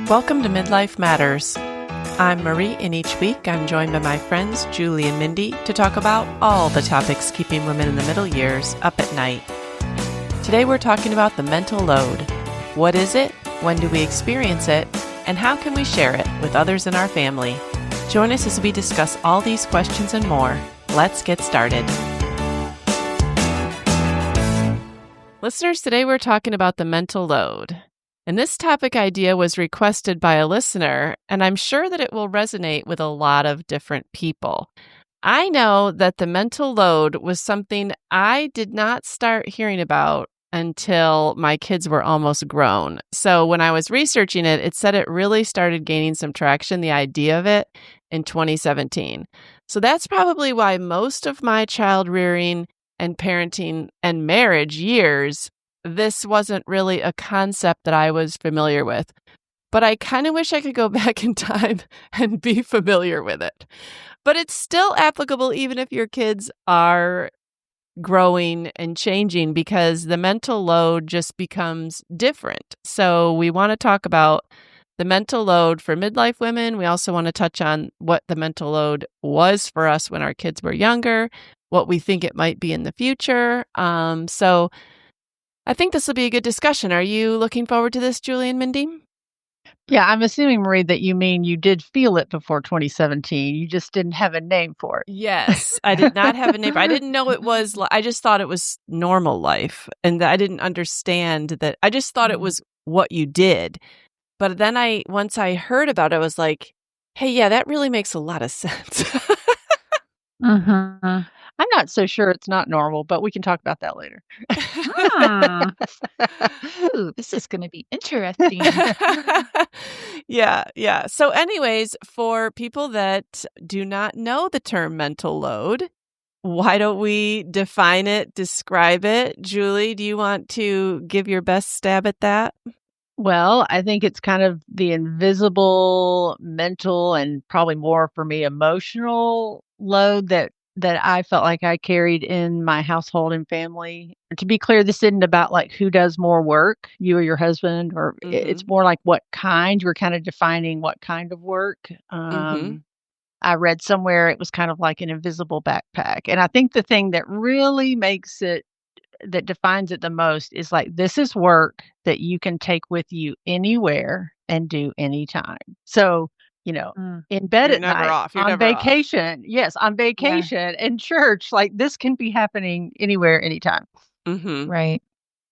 Welcome to Midlife Matters. I'm Marie, and each week I'm joined by my friends Julie and Mindy to talk about all the topics keeping women in the middle years up at night. Today we're talking about the mental load. What is it? When do we experience it? And how can we share it with others in our family? Join us as we discuss all these questions and more. Let's get started. Listeners, today we're talking about the mental load. And this topic idea was requested by a listener, and I'm sure that it will resonate with a lot of different people. I know that the mental load was something I did not start hearing about until my kids were almost grown. So when I was researching it, it said it really started gaining some traction, the idea of it, in 2017. So that's probably why most of my child rearing and parenting and marriage years, this wasn't really a concept that I was familiar with. But I kind of wish I could go back in time and be familiar with it. But it's still applicable even if your kids are growing and changing, because the mental load just becomes different. So we want to talk about the mental load for midlife women. We also want to touch on what the mental load was for us when our kids were younger, what we think it might be in the future. So I think this will be a good discussion. Are you looking forward to this, Julie and Mindy? Yeah, I'm assuming, Marie, that you mean you did feel it before 2017. You just didn't have a name for it. Yes, I did not have a neighbor. I didn't know it was, I just thought it was normal life. And I didn't understand that. I just thought it was what you did. But then once I heard about it, I was like, hey, yeah, that really makes a lot of sense. I'm not so sure it's not normal, but we can talk about that later. Ooh, this is going to be interesting. Yeah. So anyways, for people that do not know the term mental load, why don't we define it, describe it? Julie, do you want to give your best stab at that? Well, I think it's kind of the invisible mental and probably more for me emotional load that I felt like I carried in my household and family. To be clear, this isn't about like who does more work, you or your husband, or it's more like what kind. We're kind of defining what kind of work. I read somewhere it was kind of like an invisible backpack. And I think the thing that really makes it, that defines it the most is like, this is work that you can take with you anywhere and do anytime. So, in bed You're at never night, off. You're on never off. vacation. Yes, on vacation, in church, like this can be happening anywhere, anytime. Right.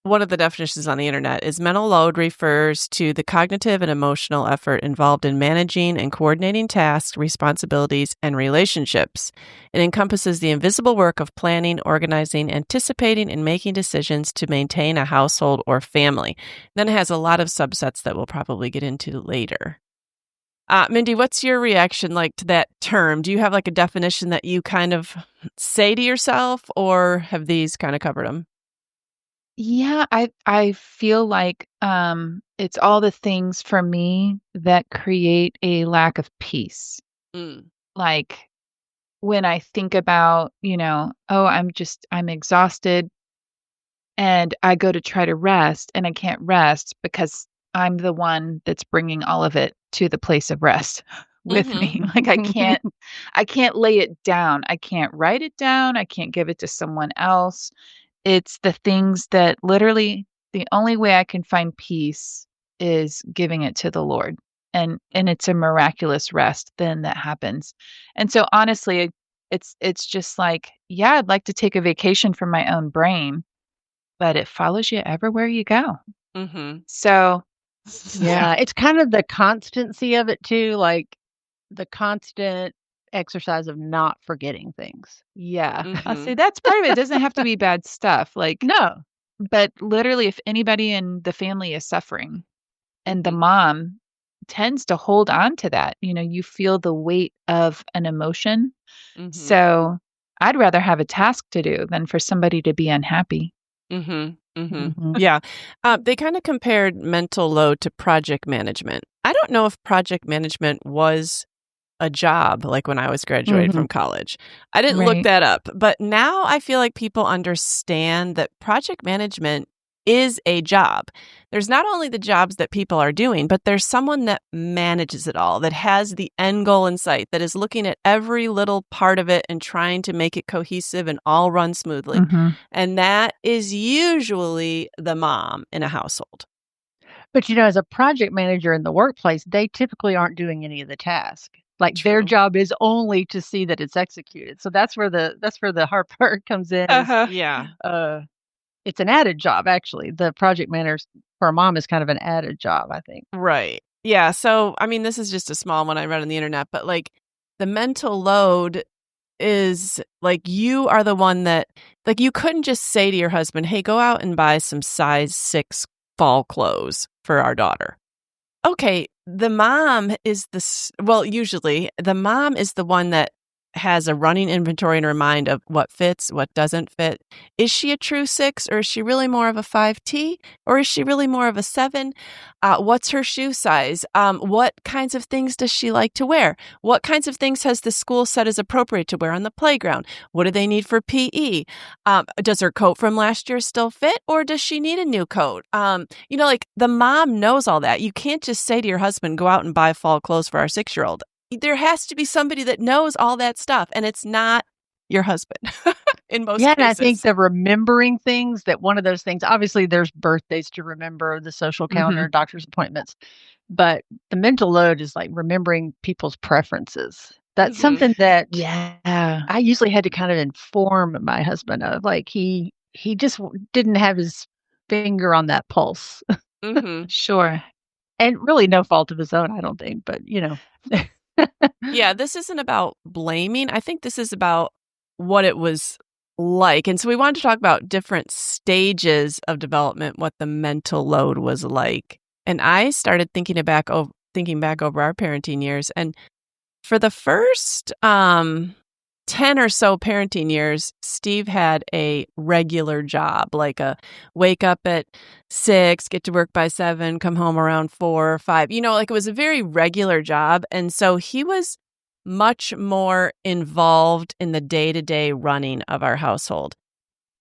One of the definitions on the internet is mental load refers to the cognitive and emotional effort involved in managing and coordinating tasks, responsibilities, and relationships. It encompasses the invisible work of planning, organizing, anticipating, and making decisions to maintain a household or family. Then it has a lot of subsets that we'll probably get into later. Mindy, what's your reaction like to that term? Do you have like a definition that you kind of say to yourself, or have these kind of covered them? Yeah, I feel like it's all the things for me that create a lack of peace. Like when I think about, oh, I'm exhausted and I go to try to rest and I can't rest because I'm the one that's bringing all of it to the place of rest with me. Like I can't lay it down. I can't write it down. I can't give it to someone else. It's the things that literally the only way I can find peace is giving it to the Lord. And it's a miraculous rest then that happens. And so honestly, it's just like, yeah, I'd like to take a vacation from my own brain, but it follows you everywhere you go. So Yeah, it's kind of the constancy of it too, like the constant exercise of not forgetting things. yeah, I'll say that's part of it. It doesn't have to be bad stuff. Like, No. but literally, if anybody in the family is suffering and the mom tends to hold on to that, you feel the weight of an emotion. So I'd rather have a task to do than for somebody to be unhappy. Yeah. They kind of compared mental load to project management. I don't know if project management was a job like when I was graduating from college. I didn't look Right. that up, but now I feel like people understand that project management is a job. There's not only the jobs that people are doing, but there's someone that manages it all, that has the end goal in sight, that is looking at every little part of it and trying to make it cohesive and all run smoothly. Mm-hmm. And that is usually the mom in a household. But, as a project manager in the workplace, they typically aren't doing any of the task. Like, their True. job is only to see that it's executed. So that's where the hard part comes in is, Yeah. it's an added job, actually. The project manager for a mom is kind of an added job, I think. Right. Yeah. So, I mean, this is just a small one I read on the internet, but like the mental load is like you are the one that, like, you couldn't just say to your husband, hey, go out and buy some size 6 fall clothes for our daughter. Okay. The mom is usually the mom is the one that has a running inventory in her mind of what fits, what doesn't fit. Is she a true 6 or is she really more of a 5T or is she really more of a 7? What's her shoe size? What kinds of things does she like to wear? What kinds of things has the school said is appropriate to wear on the playground? What do they need for PE? Does her coat from last year still fit or does she need a new coat? Like the mom knows all that. You can't just say to your husband, go out and buy fall clothes for our 6-year-old. There has to be somebody that knows all that stuff, and it's not your husband in most Yeah, cases. and I think the remembering things, that one of those things, obviously there's birthdays to remember, the social calendar, doctor's appointments, but the mental load is like remembering people's preferences. That's something that Yeah. I usually had to kind of inform my husband of. Like he just didn't have his finger on that pulse. Sure. And really no fault of his own, I don't think, but Yeah, this isn't about blaming. I think this is about what it was like. And so we wanted to talk about different stages of development, what the mental load was like. And I started thinking back over our parenting years. And for the first 10 or so parenting years, Steve had a regular job, like a wake up at 6, get to work by 7, come home around 4 or 5. Like it was a very regular job. And so he was much more involved in the day-to-day running of our household.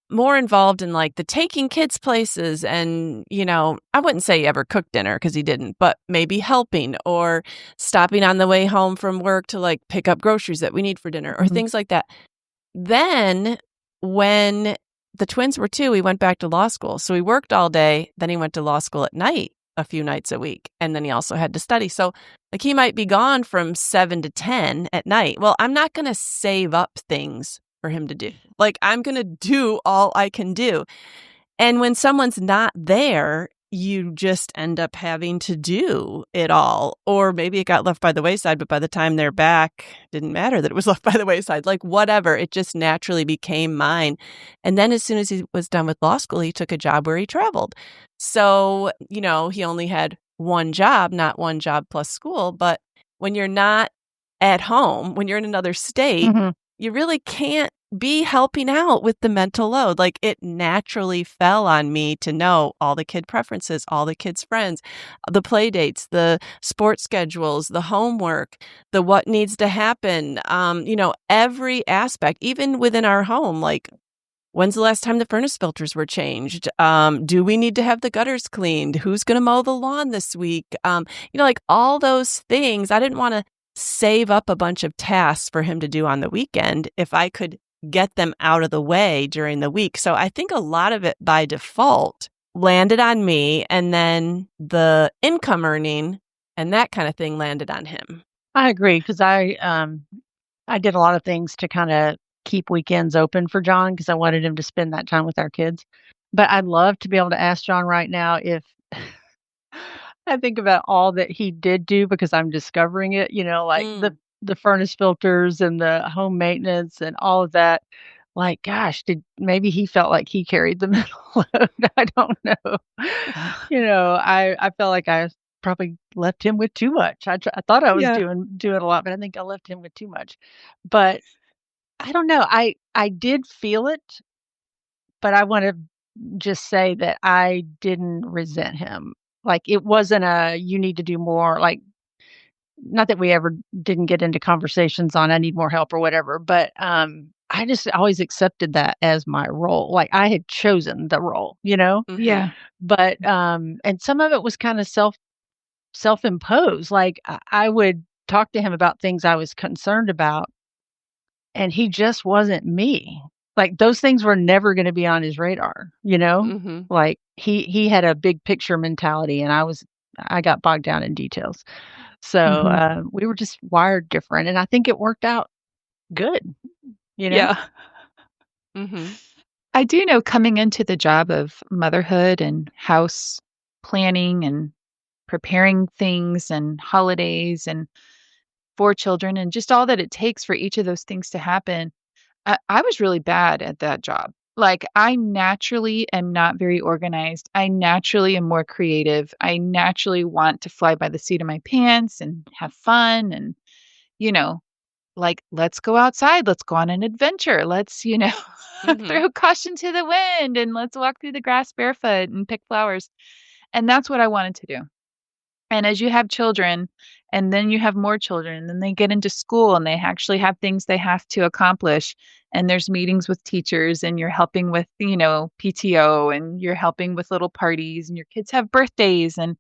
More involved in like the taking kids places and, I wouldn't say he ever cooked dinner because he didn't, but maybe helping or stopping on the way home from work to like pick up groceries that we need for dinner or things like that. Then when the twins were 2, he went back to law school. So he worked all day. Then he went to law school at night a few nights a week. And then he also had to study. So like he might be gone from 7 to 10 at night. Well, I'm not going to save up things for him to do. Like I'm going to do all I can do. And when someone's not there, you just end up having to do it all. Or maybe it got left by the wayside, but by the time they're back, didn't matter that it was left by the wayside. Like whatever, it just naturally became mine. And then as soon as he was done with law school, he took a job where he traveled. So, he only had one job, not one job plus school. But when you're not at home, when you're in another state, you really can't be helping out with the mental load. Like it naturally fell on me to know all the kid preferences, all the kids' friends, the play dates, the sports schedules, the homework, the what needs to happen, every aspect, even within our home. Like, when's the last time the furnace filters were changed? Do we need to have the gutters cleaned? Who's going to mow the lawn this week? Like all those things. I didn't want to save up a bunch of tasks for him to do on the weekend if I could get them out of the way during the week. So I think a lot of it by default landed on me, and then the income earning and that kind of thing landed on him. I agree, because I did a lot of things to kind of keep weekends open for John because I wanted him to spend that time with our kids. But I'd love to be able to ask John right now if I think about all that he did do because I'm discovering it, like the furnace filters and the home maintenance and all of that. Like, gosh, maybe he felt like he carried the mental load. I don't know. I felt like I probably left him with too much. I thought I was doing a lot, but I think I left him with too much. But I don't know. I did feel it, but I want to just say that I didn't resent him. Like it wasn't you need to do more. Like, not that we ever didn't get into conversations on I need more help or whatever, but I just always accepted that as my role. Like I had chosen the role, you know? Yeah. But, and some of it was kind of self-imposed. Like I would talk to him about things I was concerned about, and he just wasn't me. Like those things were never going to be on his radar, you know? Mhm. Like he had a big picture mentality, and I got bogged down in details. So, Mhm. we were just wired different, and I think it worked out good, you know? Yeah. Mhm. I do know coming into the job of motherhood and house planning and preparing things and holidays and for children and just all that it takes for each of those things to happen, I was really bad at that job. Like, I naturally am not very organized. I naturally am more creative. I naturally want to fly by the seat of my pants and have fun and, you know, like, let's go outside. Let's go on an adventure. Let's, Mhm. throw caution to the wind and let's walk through the grass barefoot and pick flowers. And that's what I wanted to do. And as you have children, and then you have more children, and then they get into school and they actually have things they have to accomplish. And there's meetings with teachers, and you're helping with, PTO, and you're helping with little parties, and your kids have birthdays, and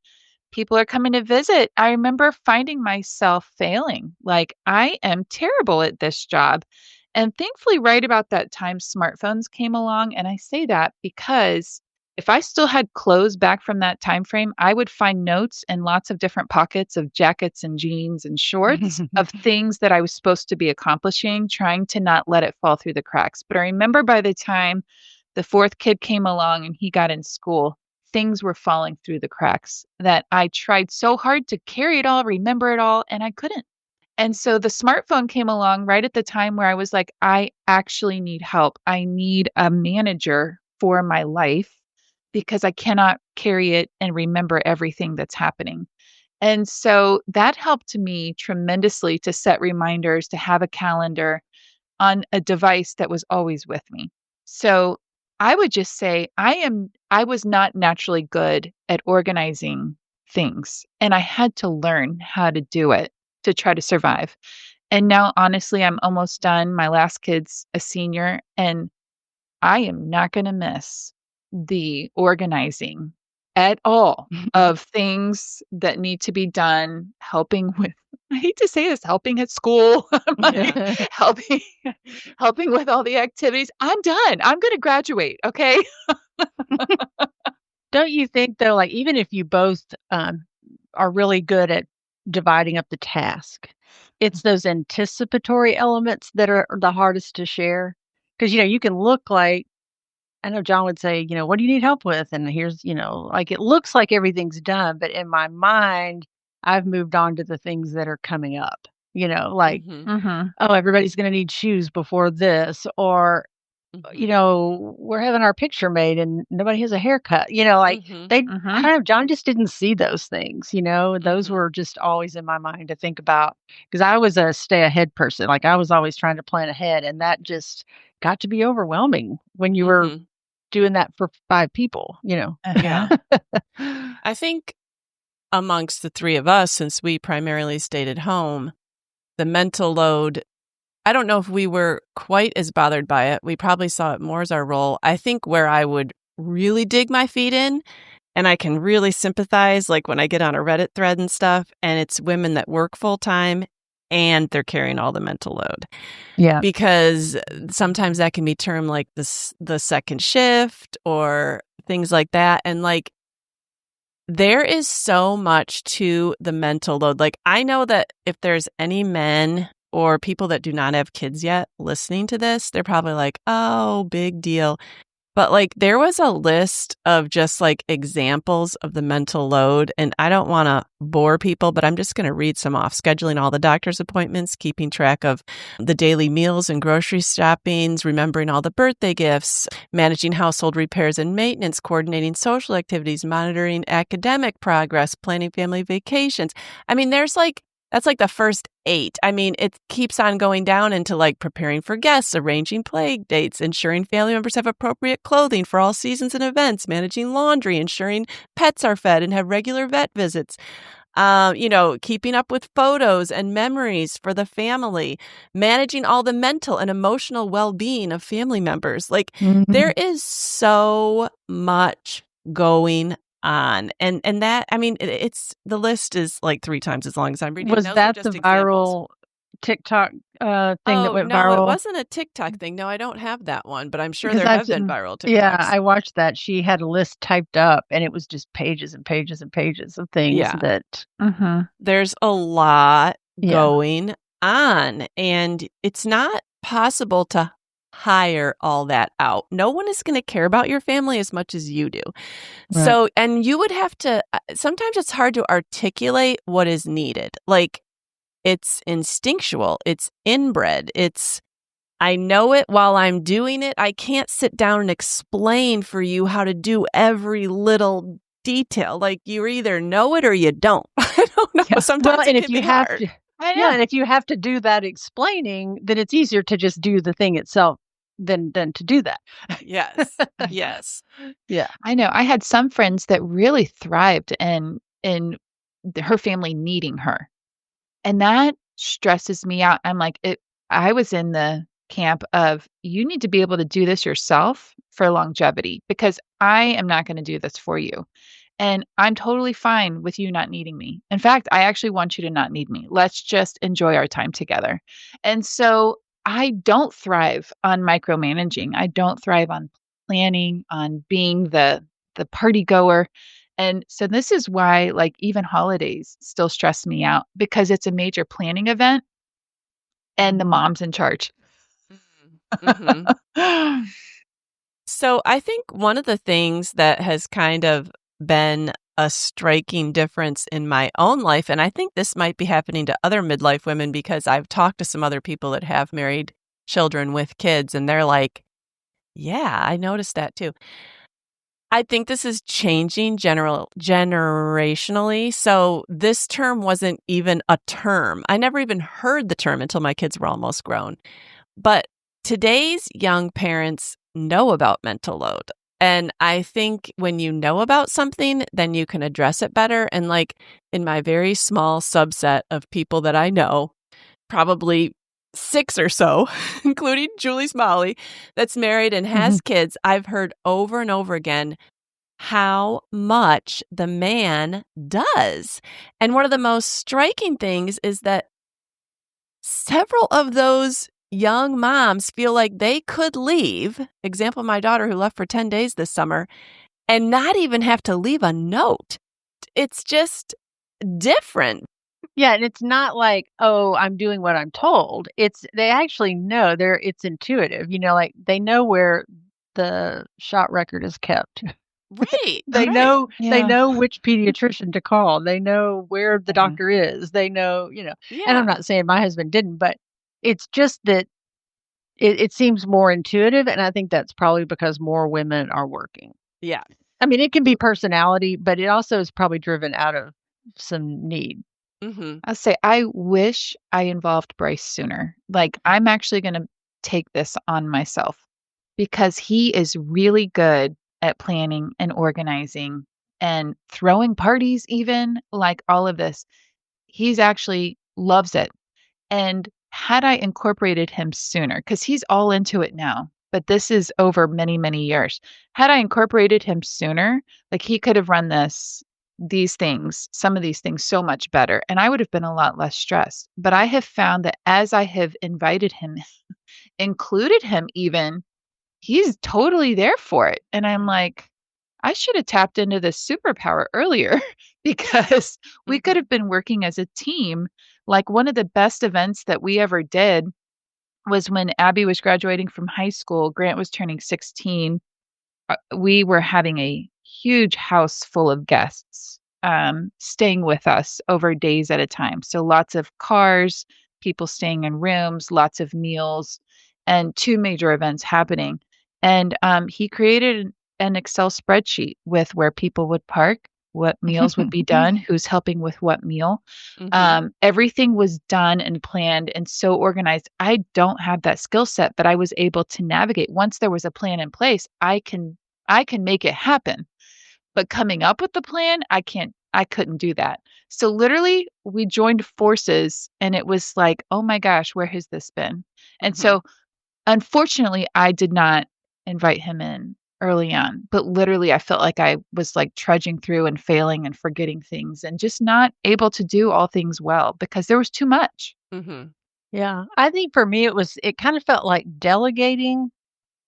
people are coming to visit. I remember finding myself failing. Like, I am terrible at this job. And thankfully, right about that time, smartphones came along. And I say that because if I still had clothes back from that time frame, I would find notes in lots of different pockets of jackets and jeans and shorts of things that I was supposed to be accomplishing, trying to not let it fall through the cracks. But I remember by the time the fourth kid came along and he got in school, things were falling through the cracks that I tried so hard to carry it all, remember it all, and I couldn't. And so the smartphone came along right at the time where I was like, I actually need help. I need a manager for my life because I cannot carry it and remember everything that's happening. And so that helped me tremendously to set reminders, to have a calendar on a device that was always with me. So I would just say I was not naturally good at organizing things, and I had to learn how to do it to try to survive. And now honestly, I'm almost done. My last kid's a senior, and I am not going to miss the organizing at all of things that need to be done, helping with I hate to say this, helping at school, like helping helping with all the activities. I'm done. I'm going to graduate, okay? Don't you think though, like even if you both are really good at dividing up the task, it's those anticipatory elements that are the hardest to share? Because you can look like I know John would say, what do you need help with? And here's, like it looks like everything's done, but in my mind, I've moved on to the things that are coming up. Like, Mhm. Mhm. oh, everybody's going to need shoes before this, or Mhm. we're having our picture made and nobody has a haircut. Like Mhm. I Mhm. don't know, John just didn't see those things, those Mhm. were just always in my mind to think about because I was a stay ahead person. Like I was always trying to plan ahead, and that just got to be overwhelming when you were Mhm. doing that for 5 people. Uh-huh. Yeah. I think amongst the 3 of us, since we primarily stayed at home, the mental load, I don't know if we were quite as bothered by it. We probably saw it more as our role. I think where I would really dig my feet in, and I can really sympathize, like when I get on a Reddit thread and stuff, and it's women that work full time and they're carrying all the mental load. Yeah. Because sometimes that can be termed like the second shift or things like that. And like, there is so much to the mental load. Like, I know that if there's any men or people that do not have kids yet listening to this, they're probably like, oh, big deal. But, like, there was a list of just, like, examples of the mental load, and I don't wanna bore people, but I'm just gonna read some off. Scheduling all the doctor's appointments, keeping track of the daily meals and grocery shoppings, remembering all the birthday gifts, managing household repairs and maintenance, coordinating social activities, monitoring academic progress, planning family vacations. I mean, that's like the first 8. I mean, it keeps on going down into like preparing for guests, arranging play dates, ensuring family members have appropriate clothing for all seasons and events, managing laundry, ensuring pets are fed and have regular vet visits. Keeping up with photos and memories for the family, managing all the mental and emotional well-being of family members. Like there is so much going on. And that, I mean, it's the list is like 3 times as long as I'm reading. Was Those are that just the examples. viral TikTok thing that Oh, went no, it viral? wasn't a TikTok thing. No, I don't have that one, but I'm sure Because there I've have been seen, viral yeah, TikToks. I watched that. She had a list typed up, and it was just pages and pages and pages of things Yeah. that, There's a lot yeah, going on, and it's not possible to hire all that out. No one is going to care about your family as much as you do. right. So, and you would have to, sometimes it's hard to articulate what is needed. Like it's instinctual, it's inbred, I know it while I'm doing it. I can't sit down and explain for you how to do every little detail. Like you either know it or you don't. I don't know. Yeah. Sometimes Well, it and can if you be have hard. to, I yeah, know. and if you have to do that explaining, then it's easier to just do the thing itself than to do that. Yes. Yes. Yeah. I know. I had some friends that really thrived in her family needing her. And that stresses me out. I'm like, I was in the camp of you need to be able to do this yourself for longevity because I am not going to do this for you. And I'm totally fine with you not needing me. In fact, I actually want you to not need me. Let's just enjoy our time together. And so I don't thrive on micromanaging. I don't thrive on planning, on being the party goer. And so this is why like even holidays still stress me out because it's a major planning event and the mom's in charge. Mm-hmm. So I think one of the things that has kind of been a striking difference in my own life, and I think this might be happening to other midlife women because I've talked to some other people that have married children with kids, and they're like, yeah, I noticed that too. I think this is changing generationally. So this term wasn't even a term. I never even heard the term until my kids were almost grown. But today's young parents know about mental load. And I think when you know about something, then you can address it better. And like in my very small subset of people that I know, probably 6 or so, including Julie's Molly, that's married and has kids, I've heard over and over again how much the man does. And one of the most striking things is that several of those young moms feel like they could leave. Example, my daughter who left for 10 days this summer and not even have to leave a note. It's just different. Yeah, and it's not like, "Oh, I'm doing what I'm told." It's they actually know, it's intuitive, like, they know where the shot record is kept. Right, They right. know they Yeah. know which pediatrician to call. They know where the Mhm. doctor is. They know, and I'm Yeah. not saying my husband didn't, but it's just that it seems more intuitive, and I think that's probably because more women are working. Yeah. I mean, it can be personality, but it also is probably driven out of some need. Mm-hmm. I'll say I wish I involved Bryce sooner. Like I'm actually going to take this on myself because he is really good at planning and organizing and throwing parties even like all of this. He's actually loves it. And had I incorporated him sooner, because he's all into it now, but this is over many, many years. Had I incorporated him sooner, like he could have run these things, some of these things so much better, and I would have been a lot less stressed. But I have found that as I have invited him, included him even, he's totally there for it. And I'm like, I should have tapped into this superpower earlier because we could Mm-hmm. have been working as a team. Like one of the best events that we ever did was when Abby was graduating from high school, Grant was turning 16. We were having a huge house full of guests staying with us over days at a time. So lots of cars, people staying in rooms, lots of meals, and two major events happening. And he created an Excel spreadsheet with where people would park, what meals would be done, who's helping with what meal. Mm-hmm. Everything was done and planned and so organized. I don't have that skill set, but I was able to navigate. Once there was a plan in place, I can make it happen. But coming up with the plan, I couldn't do that. So literally we joined forces and it was like, "Oh my gosh, where has this been?" And so unfortunately, I did not invite him in early on, but literally I felt like I was like trudging through and failing and forgetting things and just not able to do all things well because there was too much. Mm-hmm. Yeah. I think for me, it kind of felt like delegating,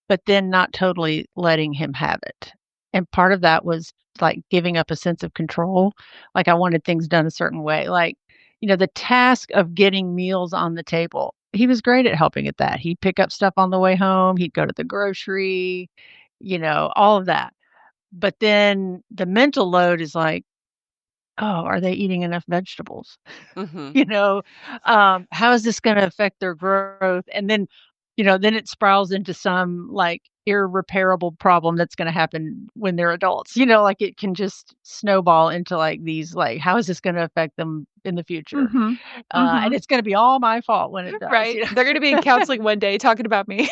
but then not totally letting him have it. And part of that was like giving up a sense of control. Like I wanted things done a certain way. Like, the task of getting meals on the table. He was great at helping at that. He'd pick up stuff on the way home, he'd go to the grocery, all of that. But then the mental load is like, oh, are they eating enough vegetables? Mm-hmm. How is this going to affect their growth? And then, then it spirals into some like irreparable problem that's going to happen when they're adults. Like it can just snowball into like these, like, how is this going to affect them in the future? Mhm. And Mhm. it's going to be all my fault when it does. Right. They're gonna be in counseling one day talking about me.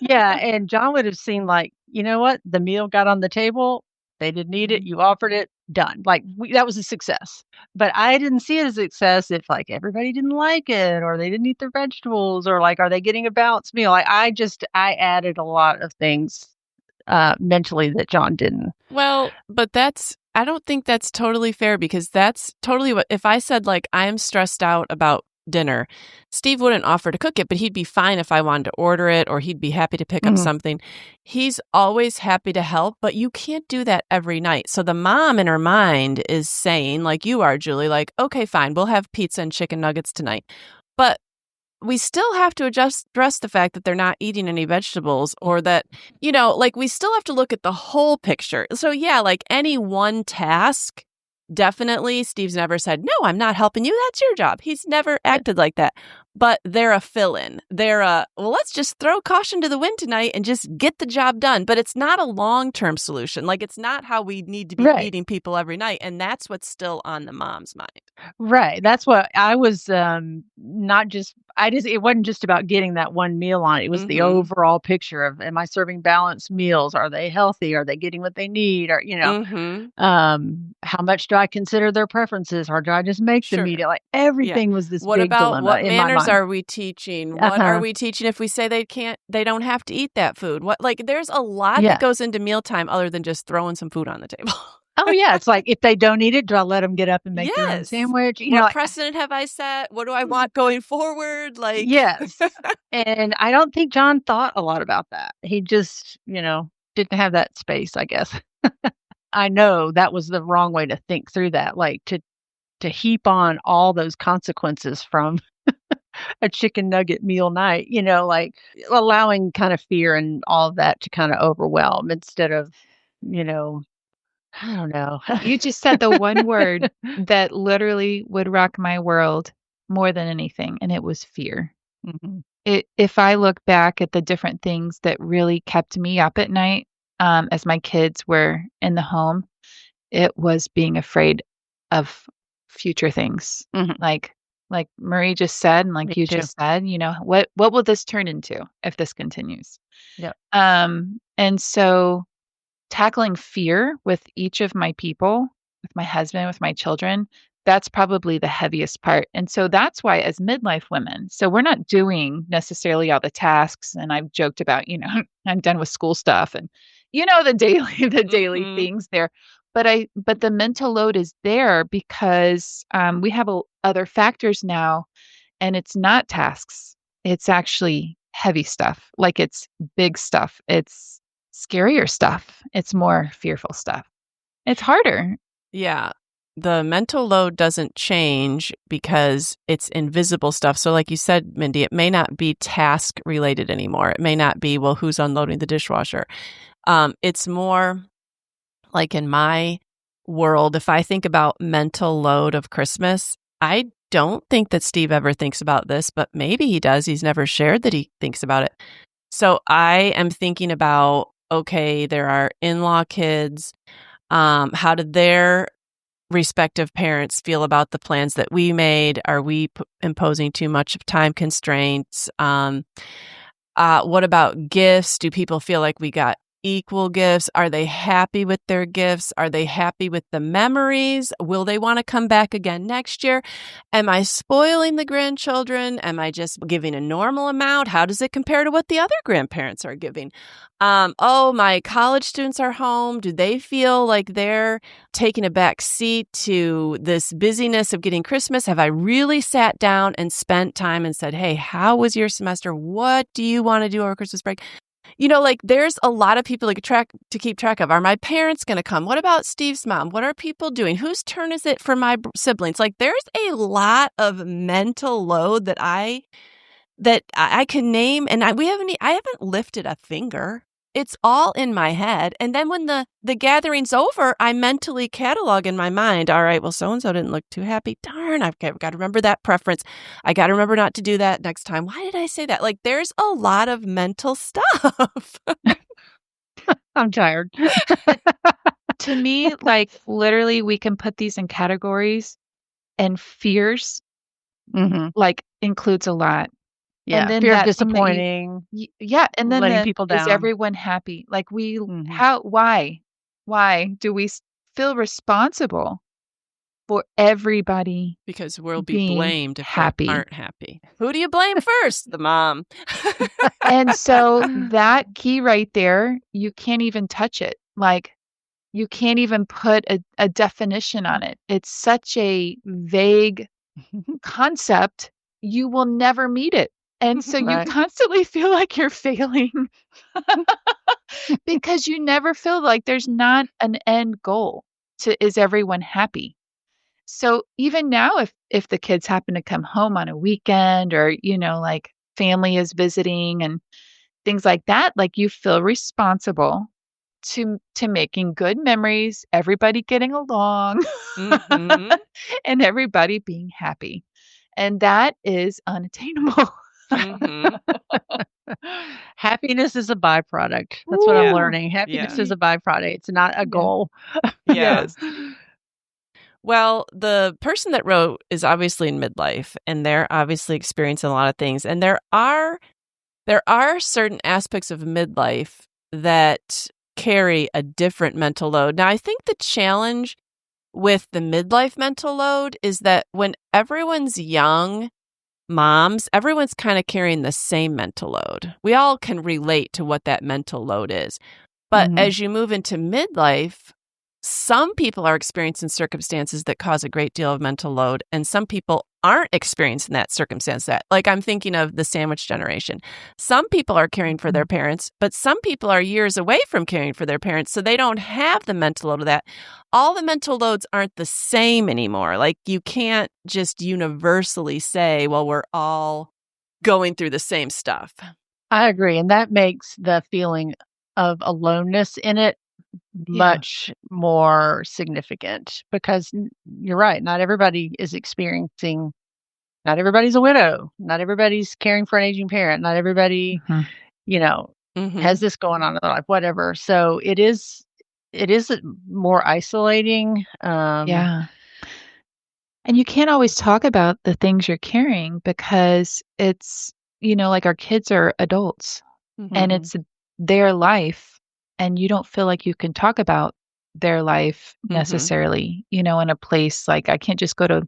Yeah, and John would have seen like, you know what? The meal got on the table, they didn't eat it, Mhm. you offered it, done. Like that was a success. But I didn't see it as a success if like everybody didn't like it or they didn't eat their vegetables or like are they getting a balanced meal? Like I added a lot of things mentally that John didn't. Well, but I don't think that's totally fair because that's totally what, if I said like, I'm stressed out about dinner, Steve wouldn't offer to cook it, but he'd be fine if I wanted to order it or he'd be happy to pick up Mhm. something. He's always happy to help, but you can't do that every night. So the mom in her mind is saying, like you are, Julie, like, okay, fine, we'll have pizza and chicken nuggets tonight. But we still have to address the fact that they're not eating any vegetables or that, like we still have to look at the whole picture. So yeah, like any one task, definitely Steve's never said, "No, I'm not helping you. That's your job." He's never acted like that. But they're a fill-in. They're well, let's just throw caution to the wind tonight and just get the job done. But it's not a long-term solution. Like it's not how we need to be Right. feeding people every night. And that's what's still on the mom's mind. Right. That's what I was not just I just it wasn't just about getting that one meal on it. It was the Mm-hmm. overall picture of am I serving balanced meals? Are they healthy? Are they getting what they need? Or, Mm-hmm. how much do I consider their preferences or do I just make them Sure. eat it? Like Yeah. everything was this What big about dilemma what in my manners mind. are we teaching? What are Uh-huh. we teaching if we say they don't have to eat that food? What, like, there's a lot that Yeah. goes into mealtime other than just throwing some food on the table. Oh yeah, it's like if they don't eat it, do I let them get up and make their own Yes. sandwich? What precedent have I set? What do I want going forward? Like, Yes. And I don't think John thought a lot about that. He just, didn't have that space, I guess. I know that was the wrong way to think through that, like to heap on all those consequences from a chicken nugget meal night, like allowing kind of fear and all of that to kind of overwhelm instead of, you know, I don't know. You just said the one word that literally would rock my world more than anything, and it was fear. Mhm. If I look back at the different things that really kept me up at night, as my kids were in the home, it was being afraid of future things. Mhm. Like Marie just said, and Me like you too. just said, what will this turn into if this continues? Yep. And so tackling fear with each of my people, with my husband, with my children, that's probably the heaviest part. And so that's why as midlife women, so we're not doing necessarily all the tasks. And I've joked about, I'm done with school stuff and the daily the daily mhm. things there. But the mental load is there because we have other factors now, and it's not tasks. It's actually heavy stuff. Like it's big stuff. It's scarier stuff. It's more fearful stuff. It's harder. Yeah. The mental load doesn't change because it's invisible stuff. So, like you said, Mindy, it may not be task related anymore. It may not be, well, who's unloading the dishwasher? It's more like in my world, if I think about mental load of Christmas, I don't think that Steve ever thinks about this, but maybe he does. He's never shared that he thinks about it. So I am thinking about, okay, there are in-law kids. How did their respective parents feel about the plans that we made? Are we imposing too much of time constraints? What about gifts? Do people feel like we got equal gifts? Are they happy with their gifts? Are they happy with the memories? Will they want to come back again next year? Am I spoiling the grandchildren? Am I just giving a normal amount? How does it compare to what the other grandparents are giving? Oh, my college students are home. Do they feel like they're taking a back seat to this busyness of getting Christmas? Have I really sat down and spent time and said, hey, how was your semester? What do you want to do over Christmas break? Like there's a lot of people to keep track of. Are my parents going to come? What about Steve's mom? What are people doing? Whose turn is it for my siblings? Like there's a lot of mental load that I can name, and I haven't lifted a finger. It's all in my head. And then when the gathering's over, I mentally catalog in my mind, all right, well, so-and-so didn't look too happy. Darn, I've got to remember that preference. I got to remember not to do that next time. Why did I say that? Like, there's a lot of mental stuff. I'm tired. To me, like, literally, we can put these in categories, and fears, like, includes a lot. Yeah, and then fear of that thing that disappointing. yeah, and then letting people is down. everyone happy? Like why do we feel responsible for everybody Because we'll be being blamed if happy? they aren't happy. Who do you blame first? The mom. And so that key right there, you can't even touch it. Like you can't even put a definition on it. It's such a vague concept, you will never meet it. And so you constantly feel like you're failing because you never feel like there's not an end goal to is everyone happy. So even now, if the kids happen to come home on a weekend or, like family is visiting and things like that, like you feel responsible to making good memories, everybody getting along, and everybody being happy. And that is unattainable. Happiness is a byproduct. That's what I'm learning. Happiness is a byproduct. It's not a goal. Yes. Well, the person that wrote is obviously in midlife, and they're obviously experiencing a lot of things. And there are certain aspects of midlife that carry a different mental load. Now, I think the challenge with the midlife mental load is that when everyone's young, moms, everyone's kind of carrying the same mental load. We all can relate to what that mental load is. But as you move into midlife, some people are experiencing circumstances that cause a great deal of mental load, and some people aren't experiencing that circumstance. Like I'm thinking of the sandwich generation. Some people are caring for their parents, but some people are years away from caring for their parents, so they don't have the mental load of that. All the mental loads aren't the same anymore. Like you can't just universally say, well, we're all going through the same stuff. I agree. And that makes the feeling of aloneness in it much more significant because you're right. Not everybody is experiencing, not everybody's a widow. Not everybody's caring for an aging parent. Not everybody, has this going on in their life, whatever. So it is more isolating. Yeah. And you can't always talk about the things you're carrying because it's, like our kids are adults and it's their life. And you don't feel like you can talk about their life necessarily, in a place like I can't just go to,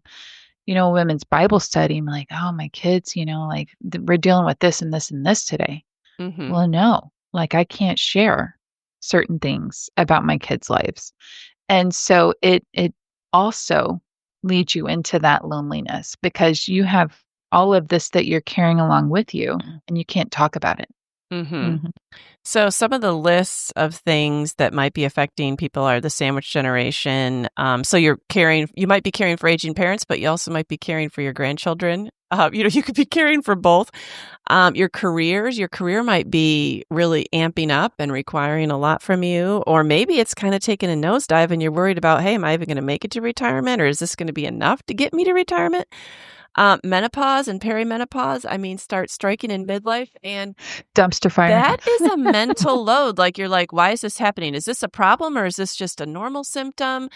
a women's Bible study and be like, oh, my kids, like we're dealing with this and this and this today. Well, no, like I can't share certain things about my kids' lives. And so it also leads you into that loneliness because you have all of this that you're carrying along with you and you can't talk about it. So some of the lists of things that might be affecting people are the sandwich generation. So you might be caring for aging parents, but you also might be caring for your grandchildren. You could be caring for both. Your career might be really amping up and requiring a lot from you, or maybe it's kind of taking a nosedive and you're worried about, hey, am I even going to make it to retirement, or is this going to be enough to get me to retirement? Menopause and perimenopause, start striking in midlife, and dumpster fire. That is a mental load. Like you're like, why is this happening? Is this a problem or is this just a normal symptom?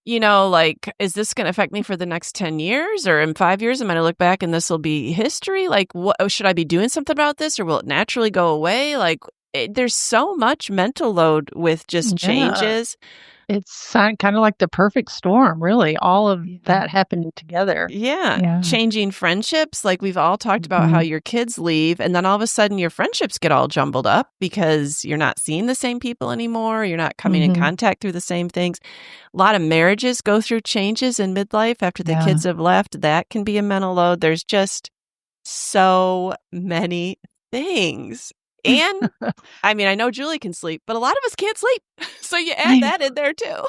Is this going to affect me for the next 10 years or in 5 years? I'm going to look back and this will be history. Like, what should I be doing something about this or will it naturally go away? Like, there's so much mental load with just changes. It's kind of like the perfect storm, really. All of that happening together. Yeah. Changing friendships. Like we've all talked about how your kids leave and then all of a sudden your friendships get all jumbled up because you're not seeing the same people anymore. You're not coming in contact through the same things. A lot of marriages go through changes in midlife after the kids have left. That can be a mental load. There's just so many things. And I mean, I know Julie can sleep, but a lot of us can't sleep. So you add that in there too.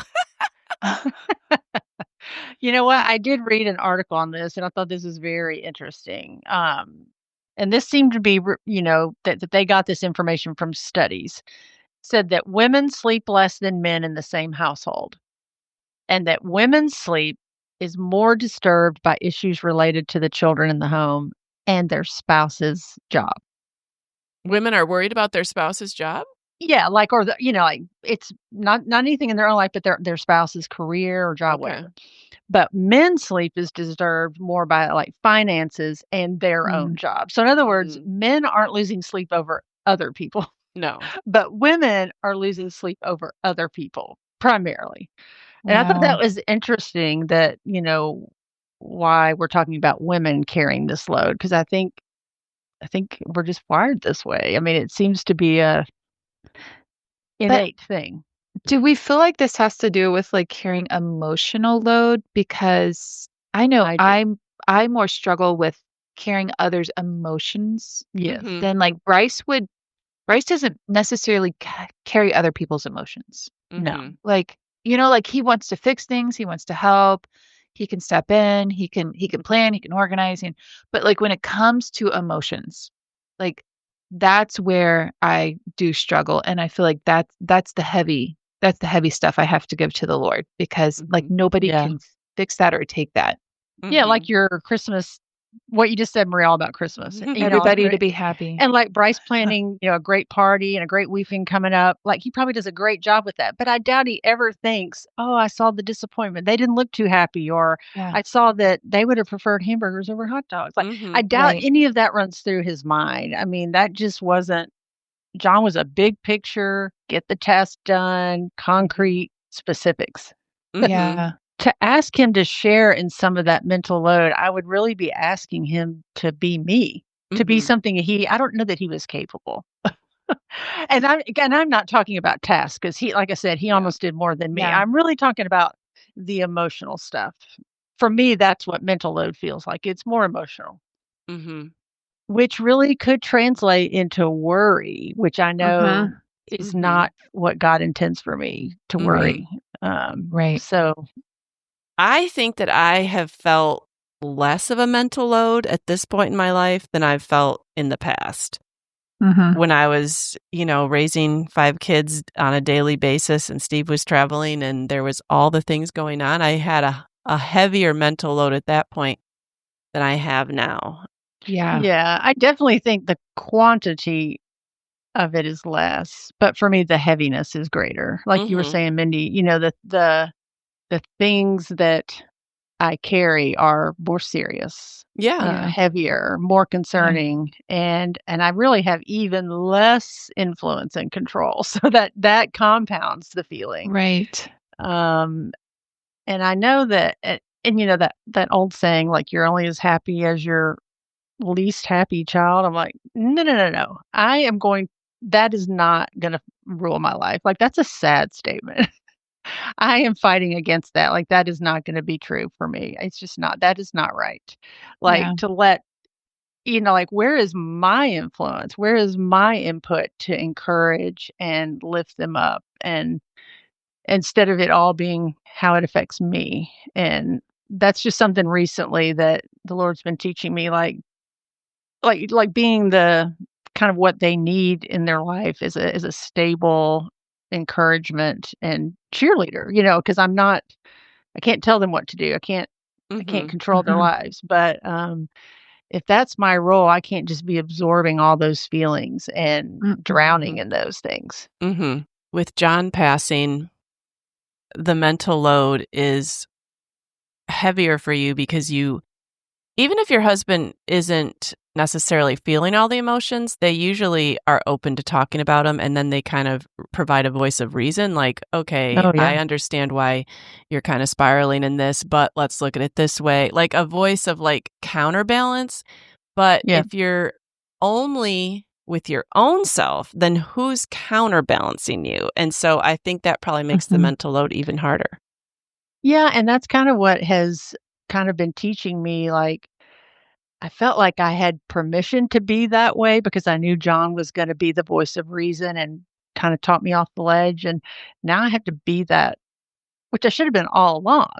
You know what? I did read an article on this and I thought this was very interesting. And this seemed to be, that they got this information from studies. Said that women sleep less than men in the same household, and that women's sleep is more disturbed by issues related to the children in the home and their spouse's job. Women are worried about their spouse's job? Yeah, like, or like it's not anything in their own life, but their spouse's career or job, whatever. But men's sleep is disturbed more by like finances and their own job. So in other words, men aren't losing sleep over other people. No. But women are losing sleep over other people primarily. And I thought that was interesting that, why we're talking about women carrying this load, because I think we're just wired this way. I mean, it seems to be a innate thing. Do we feel like this has to do with like carrying emotional load? Because I know I more struggle with carrying others' emotions. Yes. Than like Bryce doesn't necessarily carry other people's emotions. No. Like, like he wants to fix things, he wants to help, he can step in, he can plan, he can organize, but like when it comes to emotions, like that's where I do struggle, and I feel like that's the heavy stuff I have to give to the Lord, because like nobody can fix that or take that. Yeah, like your Christmas, what you just said, Marielle, about Christmas. Everybody to be happy. And like Bryce planning, a great party and a great weekend coming up. Like he probably does a great job with that. But I doubt he ever thinks, oh, I saw the disappointment. They didn't look too happy. Or I saw that they would have preferred hamburgers over hot dogs. Like I doubt any of that runs through his mind. I mean, that just wasn't. John was a big picture, get the task done, concrete specifics. Yeah. To ask him to share in some of that mental load, I would really be asking him to be me, to be something I don't know that he was capable. And I'm not talking about tasks, because he, like I said, he almost did more than me. Yeah. I'm really talking about the emotional stuff. For me, that's what mental load feels like. It's more emotional, which really could translate into worry, which I know is not what God intends for me to worry. Right. So I think that I have felt less of a mental load at this point in my life than I've felt in the past. When I was, raising 5 kids on a daily basis and Steve was traveling and there was all the things going on, I had a heavier mental load at that point than I have now. Yeah. Yeah, I definitely think the quantity of it is less, but for me, the heaviness is greater. Like you were saying, Mindy, the things that I carry are more serious, heavier, more concerning, and I really have even less influence and control. So that compounds the feeling, Right. and I know that, and that old saying, like you're only as happy as your least happy child. I'm like, no. That is not going to rule my life. Like that's a sad statement. I am fighting against that. Like, that is not gonna be true for me. It's just not, that is not right. Like, to let like, where is my influence? Where is my input to encourage and lift them up? And instead of it all being how it affects me. And that's just something recently that the Lord's been teaching me, like being the kind of what they need in their life is a stable encouragement and cheerleader, because I can't tell them what to do. I can't control their lives. But if that's my role, I can't just be absorbing all those feelings and drowning in those things. With John passing, the mental load is heavier for you because you even if your husband isn't necessarily feeling all the emotions, they usually are open to talking about them, and then they kind of provide a voice of reason, like, okay, Oh, I yeah. understand why you're kind of spiraling in this, but let's look at it this way. Like a voice of like counterbalance. But Yeah. if you're only with your own self, then who's counterbalancing you? And so I think that probably makes the Mhm. mental load even harder. Yeah, and that's kind of what has kind of been teaching me, like, I felt like I had permission to be that way because I knew John was gonna be the voice of reason and kinda talk me off the ledge, and now I have to be that, which I should have been all along,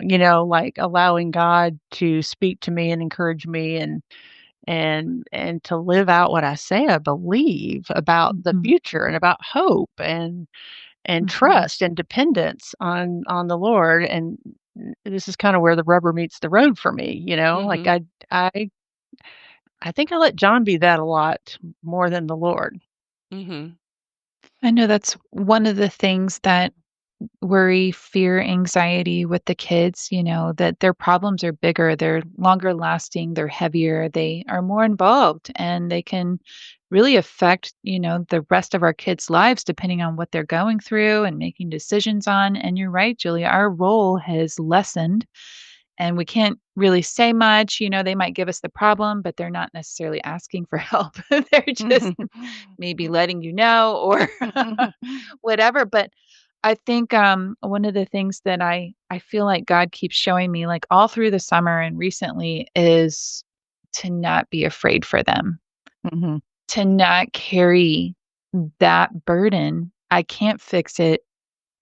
like, allowing God to speak to me and encourage me and to live out what I say I believe about the Mhm. future and about hope and Mhm. trust and dependence on the Lord, and this is kinda where the rubber meets the road for me, like, Mhm. I I think I let John be that a lot more than the Lord. Mhm. I know that's one of the things that worry, fear, anxiety with the kids, that their problems are bigger, they're longer lasting, they're heavier, they are more involved, and they can really affect, the rest of our kids' lives depending on what they're going through and making decisions on. And you're right, Julia, our role has lessened and we can't really say much. They might give us the problem, but they're not necessarily asking for help. They're just maybe letting you know or whatever. But I think one of the things that I feel like God keeps showing me, like all through the summer and recently, is to not be afraid for them, Mhm. to not carry that burden. I can't fix it.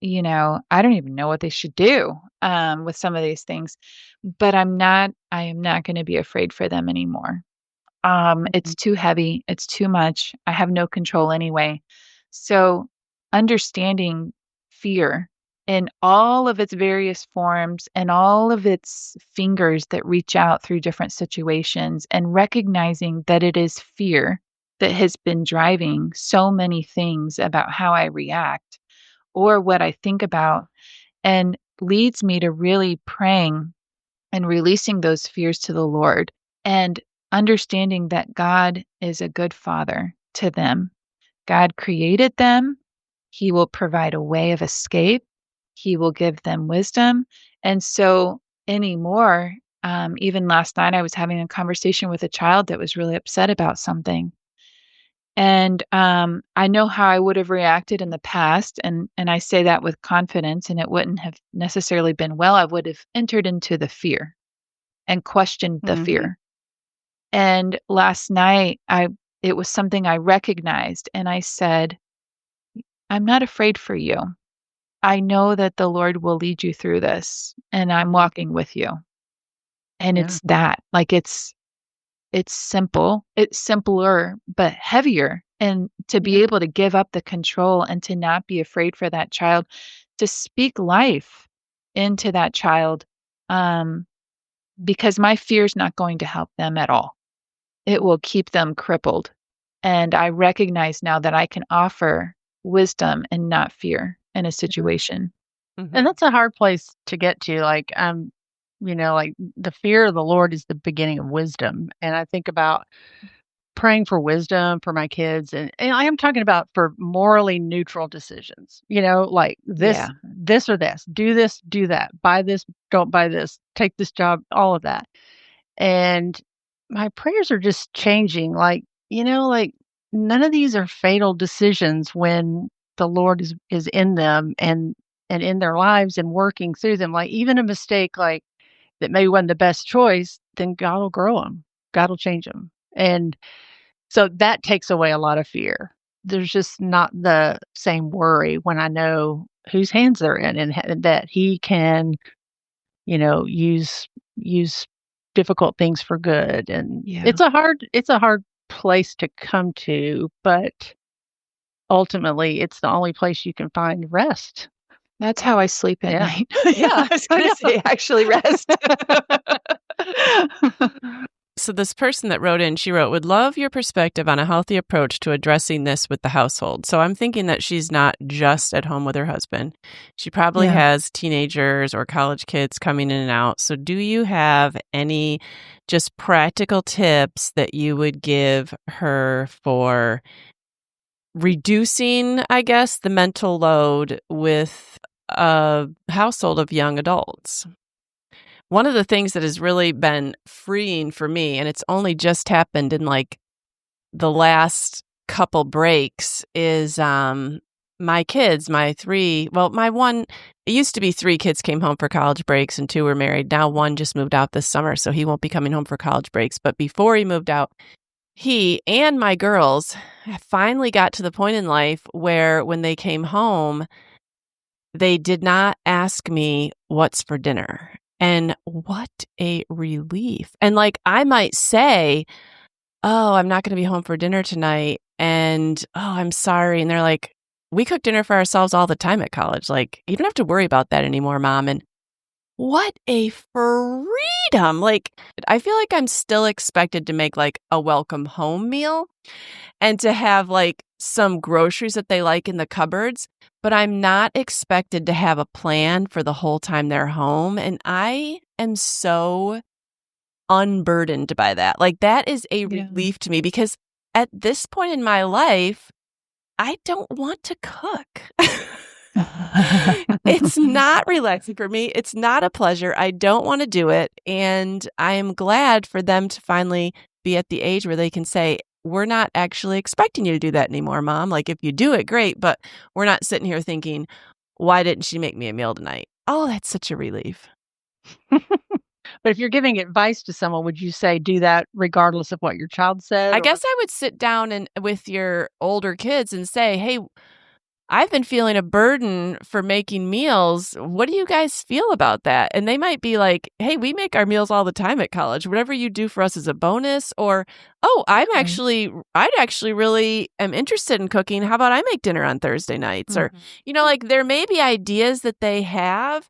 I don't even know what they should do with some of these things, but I am not going to be afraid for them anymore. Mhm. It's too heavy, it's too much. I have no control anyway. So, understanding fear in all of its various forms and all of its fingers that reach out through different situations, and recognizing that it is fear that has been driving so many things about how I react or what I think about, and leads me to really praying and releasing those fears to the Lord, and understanding that God is a good father to them. God created them. He will provide a way of escape. He will give them wisdom. And so, anymore, even last night, I was having a conversation with a child that was really upset about something. And I know how I would have reacted in the past, and I say that with confidence, and it wouldn't have necessarily been well. I would have entered into the fear and questioned the Mhm. fear. And last night, I it was something I recognized, and I said, "I'm not afraid for you. I know that the Lord will lead you through this, and I'm Mhm. walking with you." And Yeah. it's that, like it's simple, it's simpler, but heavier. And to Yeah. be able to give up the control and to not be afraid for that child, to speak life into that child, um, because my fear is not going to help them at all. It will keep them crippled. And I recognize now that I can offer wisdom and not fear in a Yeah. situation. And Mhm. that's a hard place to get to, like, like, the fear of the Lord is the beginning of wisdom, and I think about praying for wisdom for my kids, and I am talking about for morally neutral decisions, like Yeah. this or this, do that, buy this, don't buy this, take this job, all of that. And my prayers are just changing, like, like, none of these are fatal decisions when the Lord is in them and in their lives and working through them. Like, even a mistake, like, that maybe wasn't the best choice, then God will grow them. God will change them. And so that takes away a lot of fear. There's just not the same worry when I know whose hands they're in, and that He can, use difficult things for good. And Yeah. it's a hard place to come to, but ultimately it's the only place you can find rest. That's how I sleep at Yeah. night. Yeah, Yeah, I was I gonna say actually rest. know. So this person that wrote in, she wrote, would love your perspective on a healthy approach to addressing this with the household. So I'm thinking that she's not just at home with her husband. She probably has teenagers or college kids coming in and out. So do you have any just practical tips that you would give her for reducing, I guess, the mental load with a household of young adults? One of the things that has really been freeing for me, and it's only just happened in like the last couple breaks, is my kids, my one, it used to be 3 kids came home for college breaks and 2 were married. Now 1 just moved out this summer, so he won't be coming home for college breaks. But before he moved out, he and my girls finally got to the point in life where when they came home, they did not ask me what's for dinner. And what a relief. And like, I might say, oh, I'm not going to be home for dinner tonight. And, oh, I'm sorry. And they're like, we cook dinner for ourselves all the time at college. Like, you don't have to worry about that anymore, Mom. And what a freedom. Like, I feel like I'm still expected to make like a welcome home meal and to have like some groceries that they like in the cupboards, but I'm not expected to have a plan for the whole time they're home. And I am so unburdened by that. Like, that is a relief to me because at this point in my life, I don't want to cook. It's not relaxing for me. It's not a pleasure. I don't want to do it. And I am glad for them to finally be at the age where they can say, we're not actually expecting you to do that anymore, Mom. Like, if you do it, great. But we're not sitting here thinking, why didn't she make me a meal tonight? Oh, that's such a relief. But if you're giving advice to someone, would you say do that regardless of what your child said? I guess I would sit down and with your older kids and say, hey, I've been feeling a burden for making meals. What do you guys feel about that? And they might be like, hey, we make our meals all the time at college. Whatever you do for us is a bonus. Or, oh, I'd actually really am interested in cooking. How about I make dinner on Thursday nights? Or, like there may be ideas that they have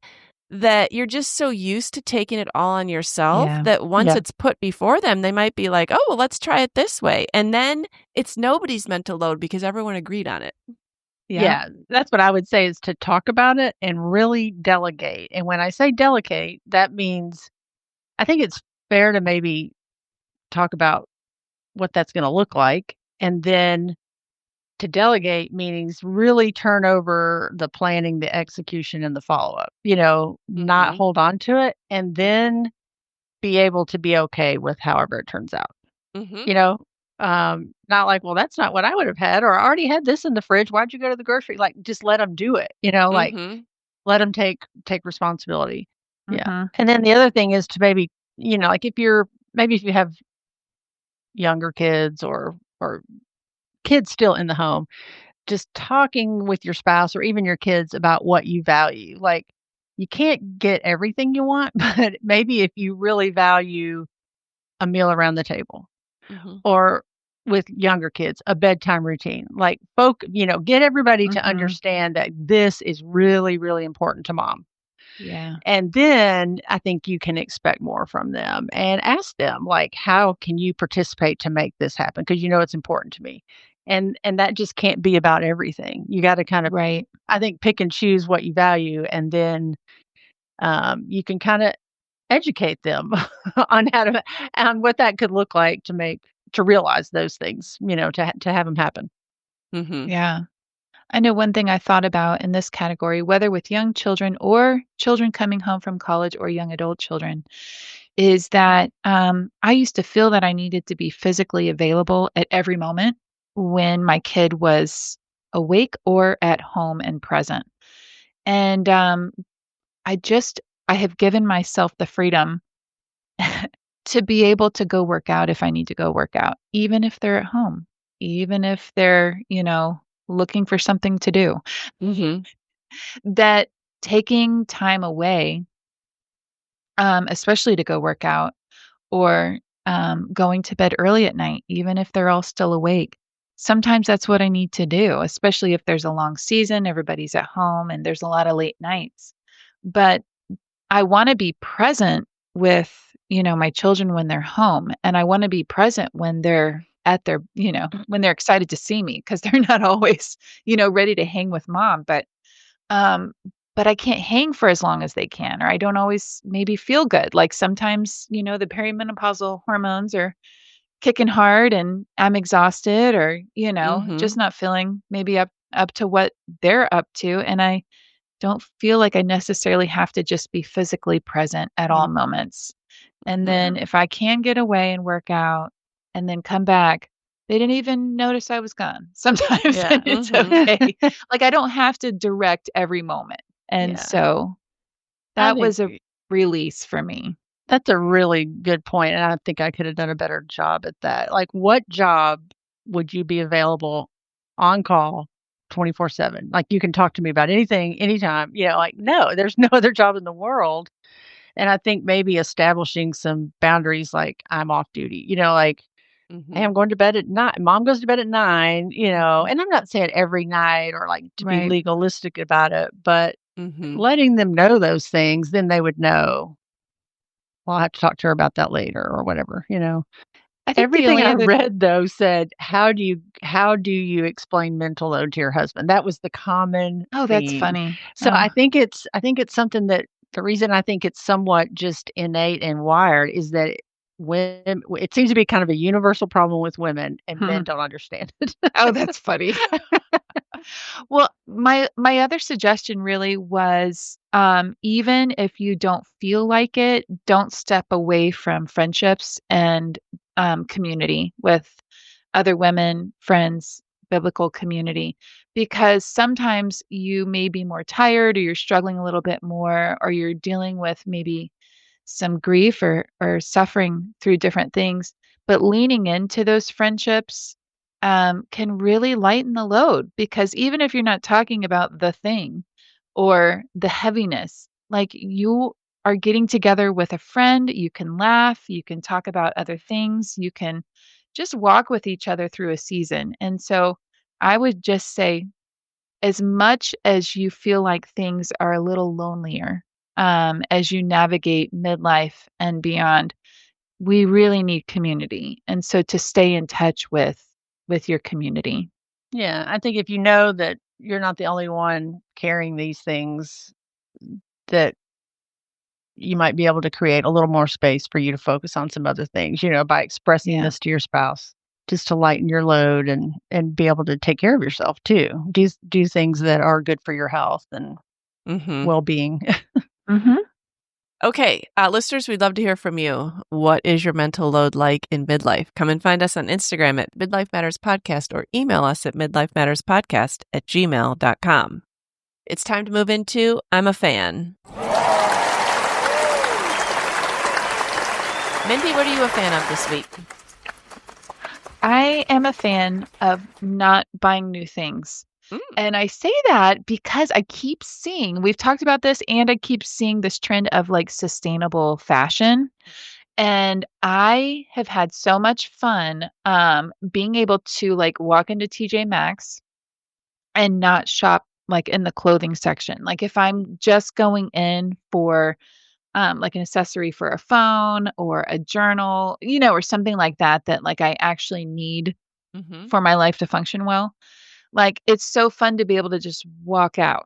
that you're just so used to taking it all on yourself that once it's put before them, they might be like, oh, well, let's try it this way. And then it's nobody's mental load because everyone agreed on it. Yeah, that's what I would say is to talk about it and really delegate. And when I say delegate, that means I think it's fair to maybe talk about what that's going to look like. And then to delegate means really turn over the planning, the execution, and the follow up, not hold on to it and then be able to be okay with however it turns out, not like, well, that's not what I would have had, or I already had this in the fridge. Why'd you go to the grocery? Like, just let them do it, like let them take responsibility. Yeah. And then the other thing is to maybe, like if you have younger kids or kids still in the home, just talking with your spouse or even your kids about what you value. Like, you can't get everything you want, but maybe if you really value a meal around the table or with younger kids, a bedtime routine, like get everybody to understand that this is really, really important to Mom. Yeah. And then I think you can expect more from them and ask them, like, how can you participate to make this happen? Because it's important to me. And that just can't be about everything. You got to kind of, I think, pick and choose what you value. And then you can kind of educate them on on what that could look like to realize those things, to have them happen. Yeah. I know one thing I thought about in this category, whether with young children or children coming home from college or young adult children, is that I used to feel that I needed to be physically available at every moment when my kid was awake or at home and present. And I have given myself the freedom to be able to go work out if I need to go work out, even if they're at home, even if they're, looking for something to do. That taking time away, especially to go work out or going to bed early at night, even if they're all still awake. Sometimes that's what I need to do, especially if there's a long season, everybody's at home and there's a lot of late nights. But I want to be present with my children when they're home, and I wanna be present when they're at their when they're excited to see me because 'cause they're not always, ready to hang with mom, um, but I can't hang for as long as they can, or I don't always maybe feel good. Like, sometimes, the perimenopausal hormones are kicking hard and I'm exhausted or, just Mhm. not feeling maybe up to what they're up to, and I don't feel like I necessarily have to just be physically present at all moments. And Yeah. then if I can get away and work out and then come back, they didn't even notice I was gone. Sometimes Yeah. and it's Mhm. okay. Like, I don't have to direct every moment. And Yeah. so I that think was a release for me. that's a really good point, and I think I could have done a better job at that. Like, what job would you be available on call 24/7? Like, you can talk to me about anything, anytime. Like, no, there's no other job in the world. And I think maybe establishing some boundaries, like I'm off duty, like, hey, I'm Mhm. going to bed at 9. Mom goes to bed at 9, Mhm. and I'm not saying every night or like to be Right. legalistic about it, but Mhm. letting them know those things, then they would know, well, I'll have to talk to her about that later or whatever. I think the Everything only I other read though said, how do you explain mental load to your husband? That was the common Oh, that's theme. funny. So Oh, I think it's something that the reason I think it's somewhat just innate and wired is that when it seems to be kind of a universal problem with women and men don't understand it. oh, that's funny. Well, my other suggestion really was, even if you don't feel like it, don't step away from friendships and, community with other women, friends, biblical community, because sometimes you may be more tired or you're struggling a little bit more or you're dealing with maybe some grief or suffering through different things, but leaning into those friendships can really lighten the load because even if you're not talking about the thing or the heaviness, like you are getting together with a friend, you can laugh, you can talk about other things, you can just walk with each other through a season. And so I would just say, as much as you feel like things are a little lonelier as you navigate midlife and beyond, we really need community. And so to stay in touch with your community. Yeah, I think if you know that you're not the only one carrying these things, that you might be able to create a little more space for you to focus on some other things, by expressing Yeah. this to your spouse, just to lighten your load and be able to take care of yourself too. Do things that are good for your health and Mhm. well-being. Hmm. Okay, listeners, we'd love to hear from you. What is your mental load like in midlife? Come and find us on Instagram at Midlife Matters Podcast or email us at midlifematterspodcast@gmail.com. It's time to move into I'm a Fan. Mindy, what are you a fan of this week? I am a fan of not buying new things. Mm. And I say that because I keep seeing, we've talked about this, and I keep seeing this trend of like sustainable fashion. And I have had so much fun being able to like walk into TJ Maxx and not shop like in the clothing section. Like if I'm just going in for like an accessory for a phone or a journal, or something like that that like I actually need Mhm. for my life to function well. Like it's so fun to be able to just walk out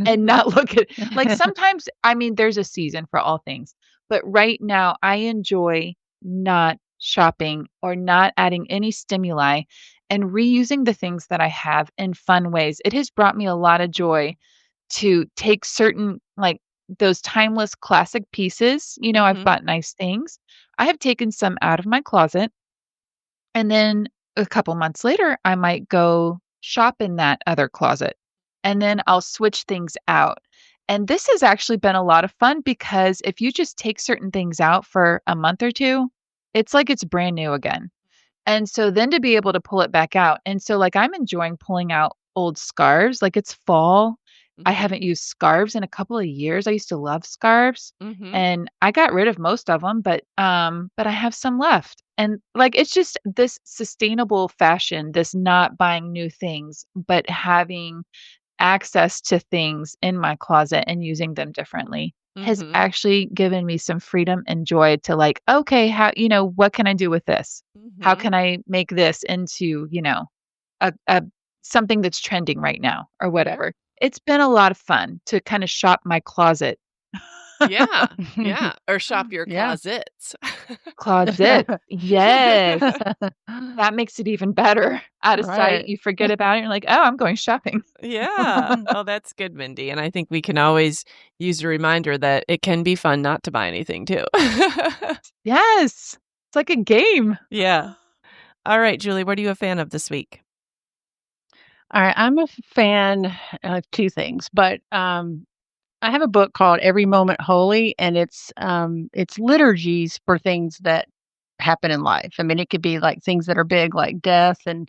and not look at like sometimes I mean there's a season for all things, but right now I enjoy not shopping or not adding any stimuli and reusing the things that I have in fun ways. It has brought me a lot of joy to take certain like those timeless classic pieces, I've Mhm. bought nice things. I have taken some out of my closet and then a couple months later, I might go shop in that other closet and then I'll switch things out. And this has actually been a lot of fun because if you just take certain things out for a month or two, it's like it's brand new again. And so then to be able to pull it back out. And so like I'm enjoying pulling out old scarves. Like it's fall. I Mhm. haven't used scarves in a couple of years. I used to love scarves Mhm. and I got rid of most of them, but I have some left. And like it's just this sustainable fashion, this not buying new things, but having access to things in my closet and using them differently. has actually given me some freedom and joy to like, okay, how, what can I do with this? How can I make this into, a something that's trending right now or whatever. It's been a lot of fun to kind of shop my closet. Yeah. Yeah. Or shop your Yeah. closets. Closet. Yes. That makes it even better. Out of sight, Right. you forget about it. You're like, oh, I'm going shopping. Yeah. Oh, that's good, Mindy. And I think we can always use a reminder that it can be fun not to buy anything too. Yes. It's like a game. Yeah. All right, Julie, what are you a fan of this week? All right, I'm a fan of two things, but I have a book called Every Moment Holy, and it's liturgies for things that happen in life. I mean, it could be like things that are big, like death and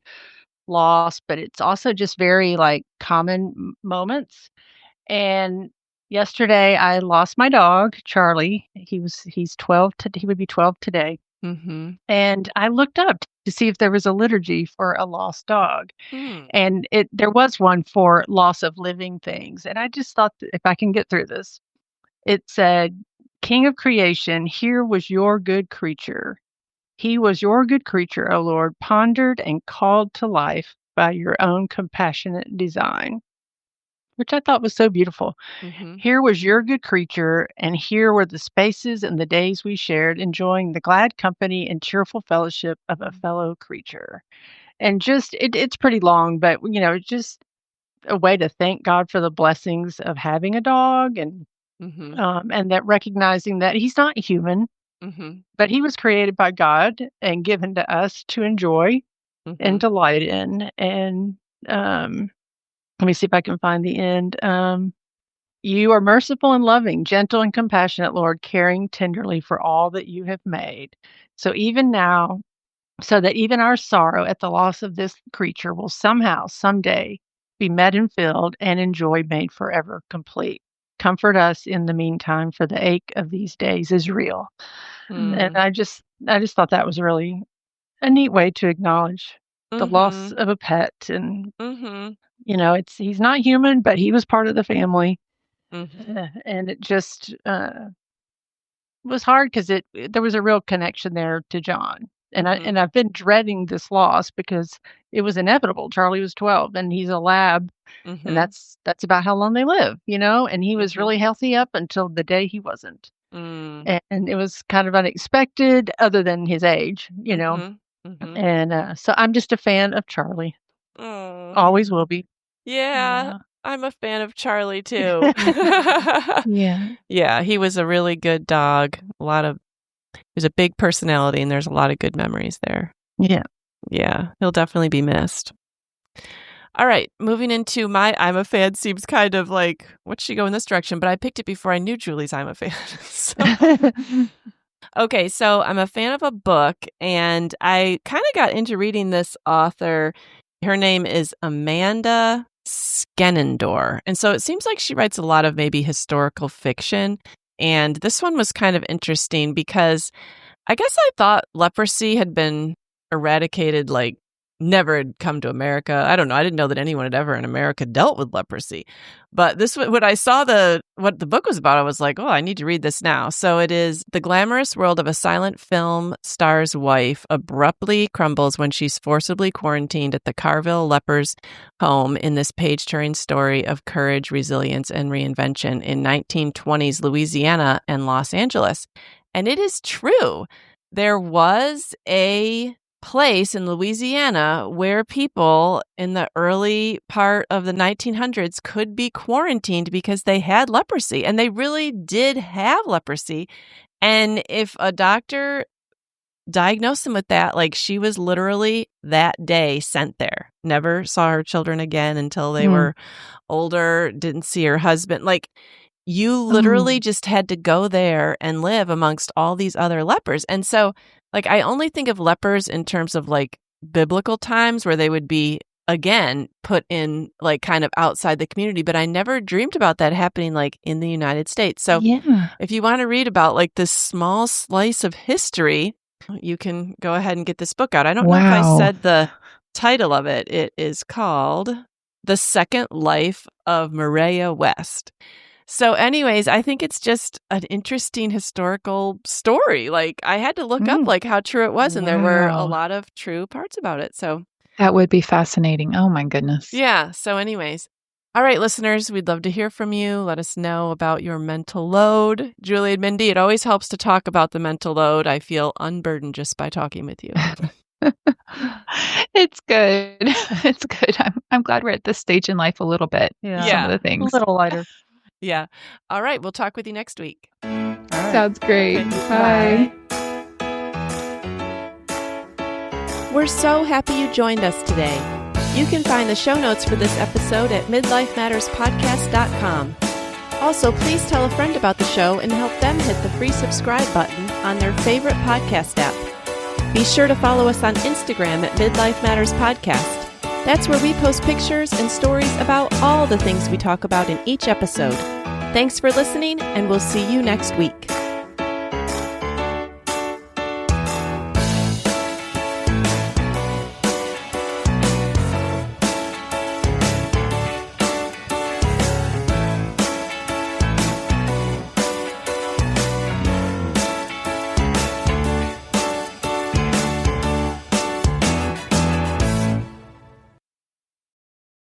loss, but it's also just very like common moments. And yesterday, I lost my dog, Charlie. He's 12. He would be 12 today. Mm-hmm. And I looked up to see if there was a liturgy for a lost dog. Hmm. And there was one for loss of living things. And I just thought that if I can get through this, it said, King of creation, here was your good creature. He was your good creature, O Lord, pondered and called to life by your own compassionate design, which I thought was so beautiful. Mm-hmm. Here was your good creature, and here were the spaces and the days we shared, enjoying the glad company and cheerful fellowship of a fellow creature. And just it's pretty long, but just a way to thank God for the blessings of having a dog, Mm-hmm. and that recognizing that he's not human, Mm-hmm. but he was created by God and given to us to enjoy Mm-hmm. and delight in. And let me see if I can find the end. You are merciful and loving, gentle and compassionate, Lord, caring tenderly for all that you have made. So even now, so that even our sorrow at the loss of this creature will somehow, someday, be met and filled, and in joy made forever complete. Comfort us in the meantime, for the ache of these days is real. And I just thought that was really a neat way to acknowledge the loss Mm-hmm. of a pet. And Mm-hmm. he's not human, but he was part of the family. Mm-hmm. And it just was hard because there was a real connection there to John. And Mm-hmm. I've been dreading this loss because it was inevitable. Charlie was 12 and he's a lab, and Mm-hmm. that's about how long they live, and he was Mm-hmm. really healthy up until the day he wasn't. Mm. And it was kind of unexpected other than his age. Mm-hmm. Mm-hmm. And so I'm just a fan of Charlie. Oh. Always will be. Yeah, Yeah. I'm a fan of Charlie too. Yeah. Yeah, he was a really good dog. He was a big personality, and there's a lot of good memories there. Yeah. Yeah, he'll definitely be missed. All right, moving into my I'm a fan seems kind of like, what should go in this direction? But I picked it before I knew Julie's I'm a fan. Okay, so I'm a fan of a book, and I kind of got into reading this author. Her name is Amanda Skenendor. And so it seems like she writes a lot of maybe historical fiction. And this one was kind of interesting because I guess I thought leprosy had been eradicated, like never had come to America. I don't know. I didn't know that anyone had ever in America dealt with leprosy. But when I saw what the book was about, I was like, oh, I need to read this now. So it is the glamorous world of a silent film star's wife abruptly crumbles when she's forcibly quarantined at the Carville lepers' home in this page-turning story of courage, resilience, and reinvention in 1920s Louisiana and Los Angeles. And it is true. There was a place in Louisiana where people in the early part of the 1900s could be quarantined because they had leprosy, and they really did have leprosy. And if a doctor diagnosed them with that, like, she was literally that day sent there, never saw her children again until they were older, didn't see her husband. Like, you literally just had to go there and live amongst all these other lepers. And so, like, I only think of lepers in terms of like biblical times where they would be, again, put in like kind of outside the community. But I never dreamed about that happening like in the United States. So if you want to read about like this small slice of history, you can go ahead and get this book out. I don't know if I said the title of it. It is called The Second Life of Maria West. So anyways, I think it's just an interesting historical story. Like I had to look up like how true it was, and there were a Wow. lot of true parts about it. So That would be fascinating. Oh my goodness. yeah. So anyways, all right, listeners, we'd love to hear from you. Let us know about your mental load. Julie and Mindy, it always helps to talk about the mental load. I feel unburdened just by talking with you. It's good. It's good. I'm glad we're at this stage in life a little bit. Some of the things. A little lighter. Yeah. All right. We'll talk with you next week. All right. Sounds great. Okay. Bye. We're so happy you joined us today. You can find the show notes for this episode at midlifematterspodcast.com. Also, please tell a friend about the show and help them hit the free subscribe button on their favorite podcast app. Be sure to follow us on Instagram at Midlife Matters Podcast. That's where we post pictures and stories about all the things we talk about in each episode. Thanks for listening, and we'll see you next week.